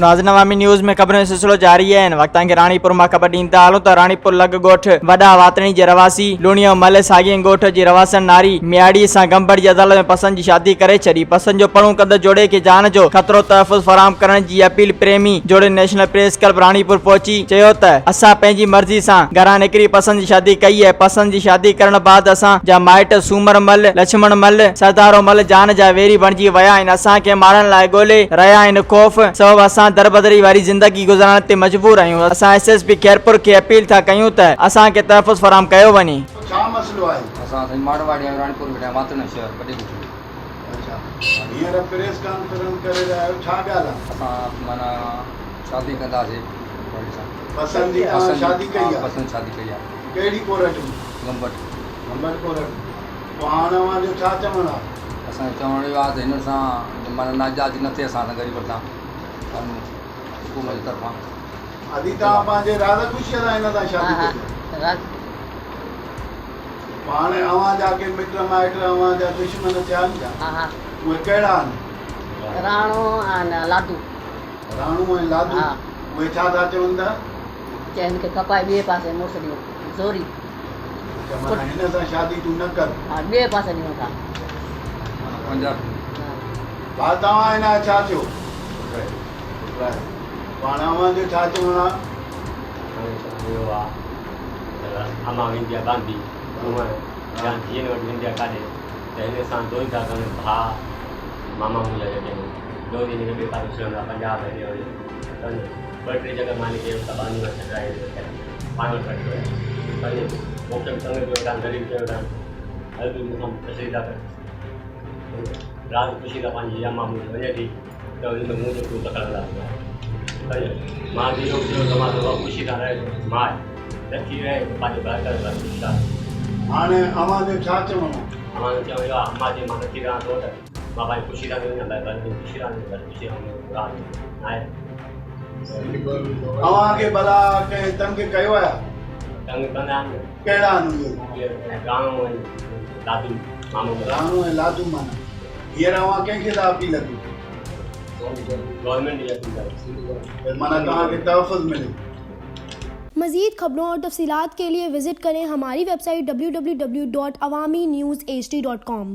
नाज़रीन अवामी न्यूज़ में खबरों सिलसिलो जारी है। वक्तां के रानीपुर मां खबर ॾींदा हलूं त रानीपुर लग ॻोठ वॾा वाطڻي जे रवासी लुणियो मल साॻिए ॻोठ जी रवासन नारी मियाड़ी सां गमबट जी अदालत में पसंद जी शादी करे छॾी। पसंद जो परणो कंदड़ जोड़े खे जान जो खतरो तहफظ फराहम करण जी अपील प्रेमी जोड़े नेशनल प्रेस क्लब रानीपुर पहुची चयो त असां पंहिंजी मर्ज़ी सां घरां निकिरी पसंद जी शादी कई है। पसंद जी शादी करण बाद असां जा माइट सूमर मल लक्ष्मण मल सरदारो मल जान जा वेरी बणिजी विया आहिनि। असांखे मारण लाइ ॻोल्हे रहिया आहिनि। खौफ़ सबब असां दरबदरी वारी जिंदगी गुज़ारण ते मजबूर आहियूं। असां एसएसपी खैरपुर खे अपील था कयूं त असांखे तहफ़ुज़ फराहम कयो वञे। छा मसलो आहे? असां मारवाड़ी रानीपुर में वाطڻي शहर वॾे ॻोठ। अच्छा, हींअर प्रेस कॉन्फ्रेंस करे रहिया आहियो, छा ॻाल्हि आहे? असां माना शादी कंदासीं। पसंद जी शादी कई आहे? पसंद शादी कई आहे। कहिड़ी कोर्ट में? गमबट। गमबट कोर्ट। पोइ हाणे अव्हांजो छा चवणु आहे? असांजो चवण इहो आहे त हिन सां माना नाजायज़ न थिए असां सां ग़रीब सां हुकूमत जी तरफ़ां। अदी तव्हां पंहिंजे राज़ ख़ुशीअ सां हिन सां शादी कई? हाणे अव्हांजा के मिट माइट अव्हांजा दुश्मन थिया आहिनि? उहे कहिड़ा आहिनि? राणो ऐं लाडू। राणू ऐं लाडू उहे छा था चवनि था? चइनि खे कपाए ॿिए पासे मुड़ुस ॾियो ज़ोरी। माना हिन सां शादी तूं न कर? हा, ॿिए पासे ॾियूं था। भाउ तव्हां हिन छा थियो? पाण अव्हांजो छा चवणु आहे? अम्मा वेंदी आहे गांधी या धीअ वटि वेंदी आहे काॾे त हिन सां दोई था कनि भाउ मामा मुंहिंजा जेके दोई हिन खे ॿिए पासे छॾंदा पंजाब हेॾे होॾे ॿ टे जॻह मां हिनखे बानी में छॾाए पाण वटि वठी वियो मूंखे बि संग कयो कोन ग़रीब कयो कोन हर बि मूंखां तशरी था कनि राति ख़ुशी था पंहिंजी अम्मा मुंहिंजी वञे थी त हुन में मुंहिंजो तूं तकड़ था मां बि इहो कयो त मां ख़ुशी था रहे मां रखी रहे पंहिंजो घर करे ख़ुशि आहे। हाणे अव्हांजो छा चवणु आहे? अव्हांजो चवणु इहो आहे अम्मा जी मां नथी रहां थो त मां पंहिंजी ख़ुशी सां वञा भई घर में ख़ुशी रहंदी ख़ुशी रहंदी आहे। अव्हांखे भला कंहिं तंग कयो आहे? तंग कंदा आहिनि। कहिड़ा आहिनि उहे? राणो ऐं लाडू मामो। राणो ऐं लाडू माना हींअर अव्हां कंहिंखे था अपील कयो? गवर्नमेंट जी अपील माना तव्हांखे तहफ़ुज़ मिले। मज़ीद खबरों और तफसीलात के लिए विजिट करें हमारी वेबसाइट www.awamiNewsHD.com।